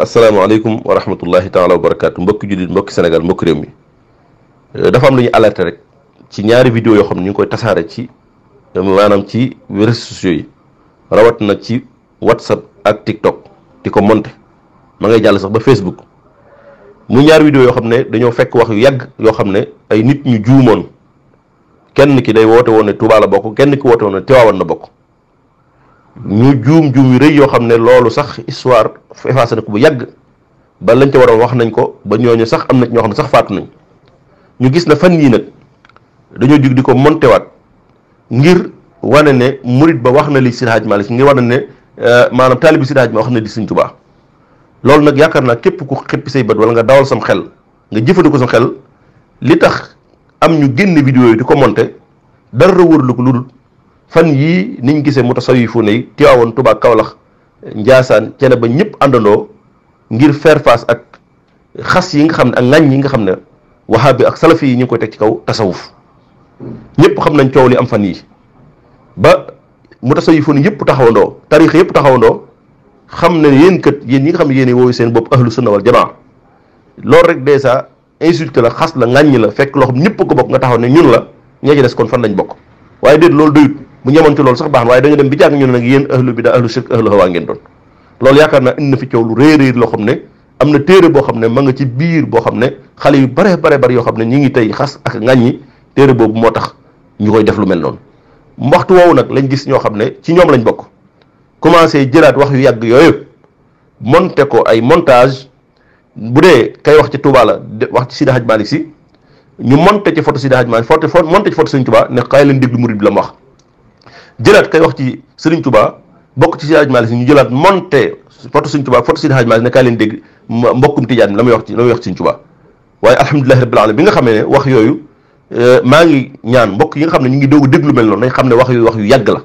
asalaamaaleykum wa rahmatullahi taala wa barakaatu mbokki jullit mbokki Sénégal mbokki réew mi dafa am lu ñu alerté rek ci ñaari vidéo yoo xam ne ñu ngi koy tasaare ci maanaam ci réseaux sociaux yi rawat na ci WhatsApp ak TikTok di ko monté ma ngay jàll sax ba Facebook mu ñaari vidéo yoo xam ne dañoo fekk wax yu yàgg yoo xam ne ay nit ñu juumoon kenn ki day woote woon ne Touba la bokk kenn ki woote woon ne Tiwaawan na bokk ñu juum yu rëy yoo xam ne loolu sax histoire effacé na ko bu yàgg ba lañ ca waroon wax nañ ko ba ñooñu sax am na ñoo xam ne sax faatu nañ ñu gis na fan yii nag dañoo jug di ko monté waat ngir wane ne murit ba wax na li Seydi Hadji Malick ngir wane ne maanaam taalibi Seydi Hadji Malick wax na li Sëriñ Tuubaa loolu nag yaakaar naa képp ku xippi say bët wala nga dawal sam xel nga jëfandikoo sam xel li tax am ñu génn vidéo yi di ko monté dara wërlu ko lu dul fan yii niñ gisee mutasawwifuuna yi Tiwaawan Tuubaa Kawlax Njaasaan cene ba ñëpp àndandoo ngir faire face ak xas yi nga xam ne ak ŋàññ yi nga xam ne wahabi ak salafi yi ñu ngi koy teg ci kaw tasawuf ñëpp xam nañ coow li am fan yii ba mutasawwifuuna yëpp taxawandoo tariix yëpp taxawandoo xam ne yéen kat yéen ñi nga xam ne yéen woowu seen bopp ahlu sunna wal jamaa loolu rek dèjà insulte la xas la ŋàññ la fekk loo xam ñëpp ko bokk nga taxaw ne ñun la ñee ci des kon fan lañ bokk waaye déet loolu doyut bu ñemoon ci loolu sax baax na waaye dañu dem bi jàng ñu ne nag yéen ahlu bida ahlu shirk ahlu hawa ngeen doon loolu yaakaar naa indi na fi coow lu réeréer loo xam ne am na téere boo xam ne ma nga ci biir boo xam ne xale yu bare yoo xam ne ñi ngi tey xas ak ŋàññi téere boobu moo tax ñu koy def lu mel noonu waxtu woowu nag lañ gis ñoo xam ne ci ñoom lañ bokk commencé jëlaat wax yu yàgg yooyu monté ko ay montage bu dee kay wax ci Touba la wax ci Seydi Hadji Malick Sy ñu monté ci photo Seydi Hadji Malick monté ci photo Serigne Touba ne xaay leen déglu murid bi la mu wax jëlaat kay wax ci Serigne Touba bokk ci Seydi Hadji Malick Sy ñu jëlaat monté photo Serigne Touba photo Seydi Hadji Malick ne kaay leen dégg mbokkum Tijaan mi la muy wax ci Serigne Touba waaye alhamdulillahi rabbil alamin bi nga xamee ne wax yooyu maa ngi ñaan mbokk yi nga xam ne ñu ngi doog a déglu mel noonu nañ xam ne wax yu yàgg la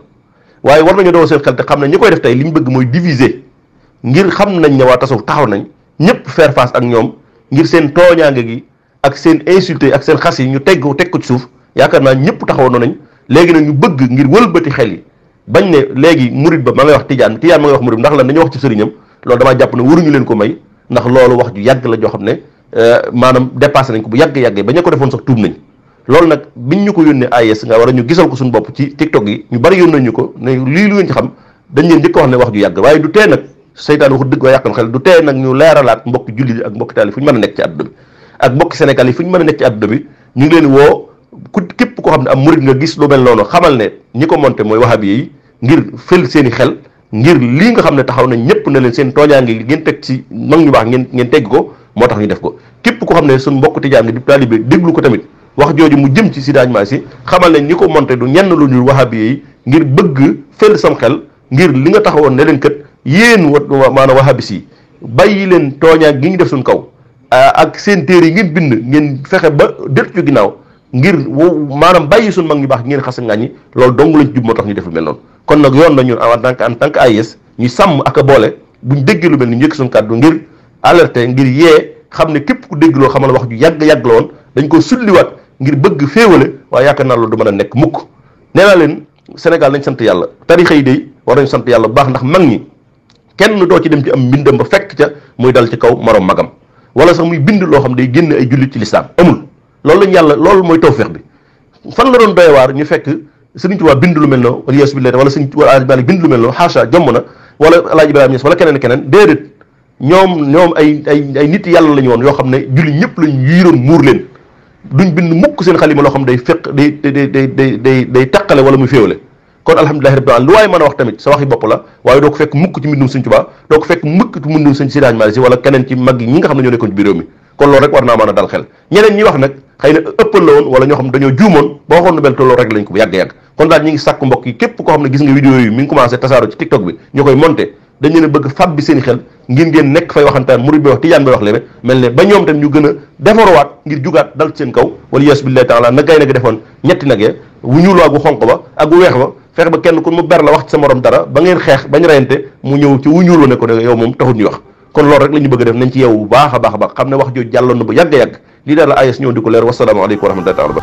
waaye war nañu doo seen xel te xam ne ñi koy def tey li ñu bëgg mooy diviser ngir xam nañ ne waa tasawuf taxaw nañ ñëpp faire face ak ñoom ngir seen tooñaange gi ak seen insulté ak seen xas yi ñu teg ko ci suuf yaakaar naa ñëpp taxaw nañ léegi nag ñu bëgg ngir wëlbati xel yi bañ ne léegi murid ba ma ngay wax tijaan ma ngay wax murid ndax lan dañoo wax ci sëriñam loolu damaa jàpp ne waruñu leen ko may ndax loolu wax ju yàgg la joo xam ne maanaam dépassé nañ ko bu yàgg-yàggee ba ñu ko defoon sax tuub nañ loolu nag biñ ñu ko yónnee AES nga war a ñu gisal ko suñu bopp ci TikTok yi ñu bari yónnee ñu ko ne lii lu ngeen ci xam dañ leen njëkk wax ne wax ju yàgg waaye du tee nag seytaan waxu dëgg waaye yàqan xel du tee nag ñu leeralaat mbokki julli yi ak mbokki taali fu ñu mën a nekk ci àdduna bi ak mbokki Sénégal yi fu ñu mën a nekk ci àdduna bi ñu ngi leen woo képp koo xam ne am murid nga gis lu mel noonu xamal ne ñi ko monté mooy wahabi yi ngir fël seen i xel ngir lii nga xam ne taxaw nañ ñëpp ne leen seen tooñaange gi ngeen teg ci mag ñu baax ngeen tegg ko moo tax ñu def ko képp koo xam ne suñ mbokk tijaan nga di taalibe déglu ko tamit wax jooju mu jëm ci Seydi Hadji Malick Sy xamal ne ñi ko monté du ñenn lu ñuul wahabi yi ngir bëgg fël sam xel ngir li nga taxawoon ne leen kat yéen maanaam wahabi si bàyyi leen tooñaange gi ñu def suñ kaw ak seen téere yi ngeen bind ngeen fexe ba dëkk ci ginnaaw ngir maanaam bàyyi suñ mag ñu baax ngeen xas a ŋàññi loolu dong lañ jub moo tax ñu def lu mel noonu kon nag yoon na ñun en tant que AES ñu sàmm ak a boole buñ déggee lu mel ni njëkk suñ kàddu ngir alerter ngir yee xam ne képp ku dégg loo xamal wax ju yàgg la woon dañ ko sulliwaat ngir bëgg féewale waaye yaakaar naa loolu du mën a nekk mukk nee naa leen Sénégal nañ sant yàlla tarixa yi day war nañ sant yàlla bu baax ndax mag ñi kenn doo ci dem ci am mbindam ba fekk ca muy dal ci kaw moroom magam wala sax muy bind loo xam day génn ay jullit ci lislaam amul loolu lañ yàlla loolu mooy tawfeex bi fan la doon doy waar ñu fekk Sëriñ Tuubaa bind lu mel noonu wala yeesu billahi wala Sëriñ Tuubaa Malick bind lu mel noonu xaasa jomm na wala Alaaji Ibrahima Ñas wala keneen déedéet ñoom ay nit yàlla lañu woon yoo xam ne jullit ñëpp lañ yiiroon muur leen duñ bind mukk seen xalima loo xam day fekk day taqale wala muy féewale kon alhamdulillahi rabbil alamin lu waaye mën a wax tamit sa waxi bopp la waaye doo ko fekk mukk ci mbindum Sëriñ Tuubaa doo ko fekk mukk ci mbindum Seydi Hadji Malick Sy wala keneen ci mag yi ñi nga xam ne ñoo nekkoon ci biir réew mi kon loolu rek war naa mën a dal xel ñeneen ñi wax nag xëy na ëppal la woon wala ñoo xam ne dañoo juumoon ba waxoon nu mel te loolu rek lañ ko bu yàgg-yàgg kon daal ñi ngi sàkk mbokk yi képp koo xam ne gis nga vidéo yi mi ngi commencé tasaaro ci TikTok bi ñu koy monté dañ leen a bëgg fab bi seen i xel ngir ngeen nekk fay waxantaan murid bi wax tijaan bi wax léegi mel ne ba ñoom tam ñu gën a defarowaat ngir jugaat dal ci seen kaw wala yeesu billahi taala na gay na gi defoon ñetti nag ya wu ñuul waa gu xonq ba ak gu weex ba fexe ba kenn ku mu ber la wax ci sa morom dara ba ngeen xeex bañ reyante mu ñëw ci wu ñuul wa ne ko ne yow moom taxul ñuy wax kon loolu rek la ñu bëgg a def nañ ci yeewu bu baax a baax xam ne wax jooju jàlloon na bu yàgg-yàgg lii daal la AES ñëw di ko leer wasalaamaaleykum wa rahmatullahi taala